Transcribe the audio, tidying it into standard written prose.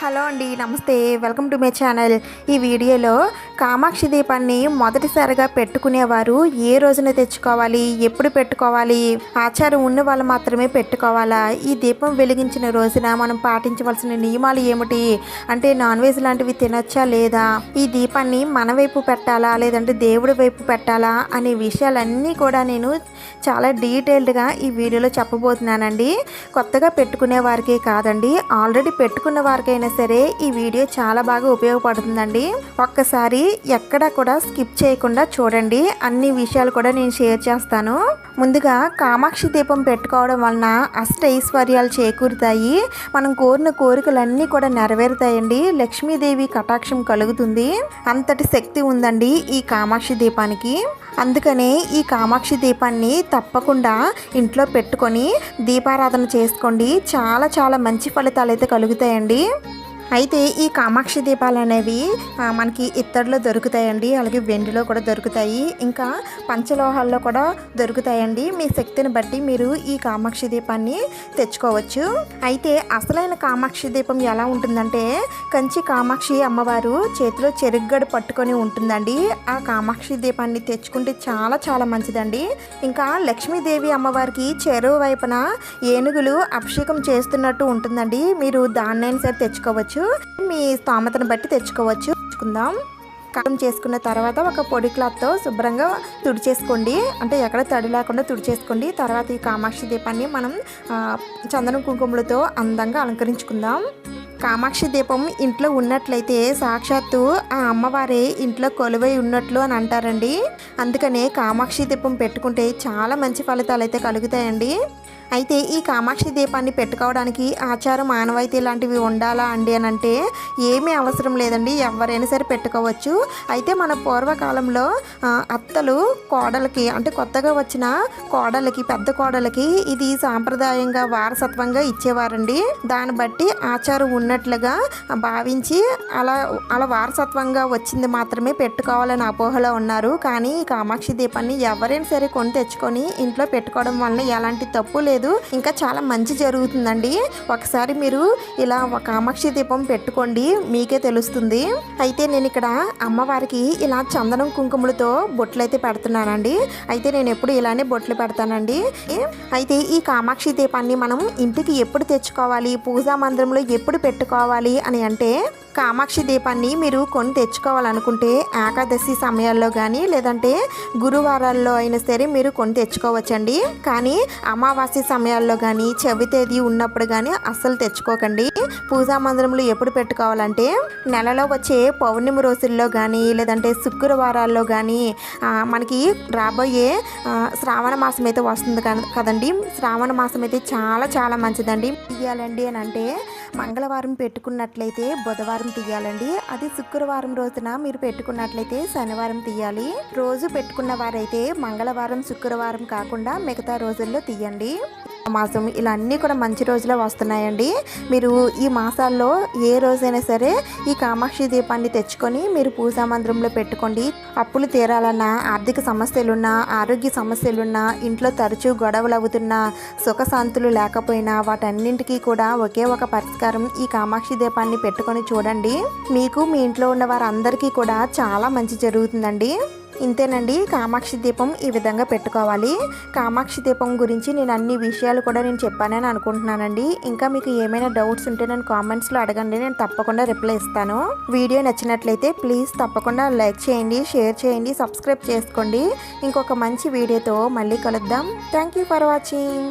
Hello అండి, నమస్తే. Welcome to my channel. ఈ వీడియోలో కామాక్షి దీపాన్ని మొదటిసారిగా పెట్టుకునేవారు ఏ రోజున తెచ్చుకోవాలి, ఎప్పుడు పెట్టుకోవాలి, ఆచారం ఉన్న వాళ్ళు మాత్రమే పెట్టుకోవాలా, ఈ దీపం వెలిగించిన రోజున మనం పాటించవలసిన నియమాలు ఏమిటి, అంటే నాన్ వెజ్ లాంటివి తినొచ్చా లేదా, ఈ దీపాన్ని మన వైపు పెట్టాలా లేదంటే దేవుడి వైపు పెట్టాలా అనే విషయాలన్నీ కూడా నేను చాలా డీటెయిల్డ్గా ఈ వీడియోలో చెప్పబోతున్నానండి. కొత్తగా పెట్టుకునే వారికే కాదండి, ఆల్రెడీ పెట్టుకున్న వారికైనా సరే ఈ వీడియో చాలా బాగా ఉపయోగపడుతుందండి. ఒక్కసారి ఎక్కడ కూడా స్కిప్ చేయకుండా చూడండి. అన్ని విషయాలు కూడా నేను షేర్ చేస్తాను. ముందుగా కామాక్షి దీపం పెట్టుకోవడం వలన అష్టైశ్వర్యాలు చేకూరుతాయి. మనం కోరిన కోరికలన్నీ కూడా నెరవేరుతాయండి. లక్ష్మీదేవి కటాక్షం కలుగుతుంది. అంతటి శక్తి ఉందండి ఈ కామాక్షి దీపానికి. అందుకనే ఈ కామాక్షి దీపాన్ని తప్పకుండా ఇంట్లో పెట్టుకొని దీపారాధన చేసుకోండి. చాలా చాలా మంచి ఫలితాలు అయితే కలుగుతాయండి. అయితే ఈ కామాక్షి దీపాలు అనేవి మనకి ఇత్తడిలో దొరుకుతాయండి, అలాగే వెండిలో కూడా దొరుకుతాయి, ఇంకా పంచలోహాల్లో కూడా దొరుకుతాయండి. మీ శక్తిని బట్టి మీరు ఈ కామాక్షి దీపాన్ని తెచ్చుకోవచ్చు. అయితే అసలైన కామాక్షి దీపం ఎలా ఉంటుందంటే, కంచి కామాక్షి అమ్మవారు చేతిలో చెరుగ్గడ పట్టుకొని ఉంటుందండి. ఆ కామాక్షి దీపాన్ని తెచ్చుకుంటే చాలా చాలా మంచిదండి. ఇంకా లక్ష్మీదేవి అమ్మవారికి చెరువు వైపున ఏనుగులు అభిషేకం చేస్తున్నట్టు ఉంటుందండి. మీరు దాన్నైనా సరే తెచ్చుకోవచ్చు, మీ స్తోమతను బట్టి తెచ్చుకుందాం. కారం చేసుకున్న తర్వాత ఒక పొడి క్లాత్తో శుభ్రంగా తుడిచేసుకోండి, అంటే ఎక్కడ తడి లేకుండా తుడిచేసుకోండి. తర్వాత ఈ కామాక్షి దీపాన్ని మనం చందనం కుంకుమలతో అందంగా అలంకరించుకుందాం. కామాక్షి దీపం ఇంట్లో ఉన్నట్లయితే సాక్షాత్తు ఆ అమ్మవారే ఇంట్లో కొలువై ఉన్నట్లు అని అంటారండి. అందుకనే కామాక్షి దీపం పెట్టుకుంటే చాలా మంచి ఫలితాలు అయితే కలుగుతాయండి. అయితే ఈ కామాక్షి దీపాన్ని పెట్టుకోవడానికి ఆచారం ఆనవాయితీ లాంటివి ఉండాలా అండి అని అంటే ఏమీ అవసరం లేదండి, ఎవరైనా సరే పెట్టుకోవచ్చు. అయితే మన పూర్వకాలంలో అత్తలు కోడలకి, అంటే కొత్తగా వచ్చిన కోడలకి, పెద్ద కోడలకి ఇది సాంప్రదాయంగా వారసత్వంగా ఇచ్చేవారండి. దాన్ని బట్టి ఆచారం ఉన్నట్లుగా భావించి అలా వారసత్వంగా వచ్చింది మాత్రమే పెట్టుకోవాలని అపోహలో ఉన్నారు. కానీ ఈ కామాక్షి దీపాన్ని ఎవరైనా సరే కొని తెచ్చుకొని ఇంట్లో పెట్టుకోవడం వలన ఎలాంటి తప్పు లేదు, ఇంకా చాలా మంచి జరుగుతుందండి. ఒకసారి మీరు ఇలా కామాక్షి దీపం పెట్టుకోండి, మీకే తెలుస్తుంది. అయితే నేను ఇక్కడ అమ్మవారికి ఇలా చందనం కుంకుమలతో బొట్లు అయితే పెడుతున్నానండి. అయితే నేను ఎప్పుడు ఇలానే బొట్లు పెడతానండి. అయితే ఈ కామాక్షి దీపాన్ని మనం ఇంటికి ఎప్పుడు తెచ్చుకోవాలి, పూజా మందిరంలో ఎప్పుడు పెట్టుకోవాలి అని అంటే, కామాక్షి దీపాన్ని మీరు కొని తెచ్చుకోవాలనుకుంటే ఏకాదశి సమయాల్లో కానీ లేదంటే గురువారాల్లో అయినా సరే మీరు కొని తెచ్చుకోవచ్చండి. కానీ అమావాస్య సమయాల్లో కానీ చెవి తేదీ ఉన్నప్పుడు కానీ అస్సలు తెచ్చుకోకండి. పూజా మందిరంలో ఎప్పుడు పెట్టుకోవాలంటే నెలలో వచ్చే పౌర్ణమి రోజుల్లో కానీ లేదంటే శుక్రవారాల్లో కానీ, మనకి రాబోయే శ్రావణ మాసం అయితే వస్తుంది కదండి. శ్రావణ మాసం అయితే చాలా చాలా మంచిదండి. తీయాలండి అని అంటే మంగళవారం పెట్టుకున్నట్లయితే బుధవారం తీయాలండి. అది శుక్రవారం రోజున మీరు పెట్టుకున్నట్లయితే శనివారం తీయాలి. రోజు పెట్టుకున్న వారైతే మంగళవారం శుక్రవారం కాకుండా మిగతా రోజుల్లో తీయండి. మాసం ఇలా అన్నీ కూడా మంచి రోజులో వస్తున్నాయండి. మీరు ఈ మాసాల్లో ఏ రోజైనా సరే ఈ కామాక్షి దీపాన్ని తెచ్చుకొని మీరు పూజా మందిరంలో పెట్టుకోండి. అప్పులు తీరాలన్నా, ఆర్థిక సమస్యలున్నా, ఆరోగ్య సమస్యలున్నా, ఇంట్లో తరచూ గొడవలు అవుతున్నా, సుఖశాంతులు లేకపోయినా వాటన్నింటికీ కూడా ఒకే ఒక పరిష్కారం ఈ కామాక్షి దీపాన్ని పెట్టుకొని చూడండి. మీకు మీ ఇంట్లో ఉన్న వారందరికీ కూడా చాలా మంచి జరుగుతుందండి. ఇంతేనండి, కామాక్షి దీపం ఈ విధంగా పెట్టుకోవాలి. కామాక్షి దీపం గురించి నేను అన్ని విషయాలు కూడా నేను చెప్పానని అనుకుంటున్నానండి. ఇంకా మీకు ఏమైనా డౌట్స్ ఉంటే నేను కామెంట్స్లో అడగండి, నేను తప్పకుండా రిప్లై ఇస్తాను. వీడియో నచ్చినట్లయితే ప్లీజ్ తప్పకుండా లైక్ చేయండి, షేర్ చేయండి, సబ్స్క్రైబ్ చేసుకోండి. ఇంకొక మంచి వీడియోతో మళ్ళీ కలుద్దాం. Thank you for watching.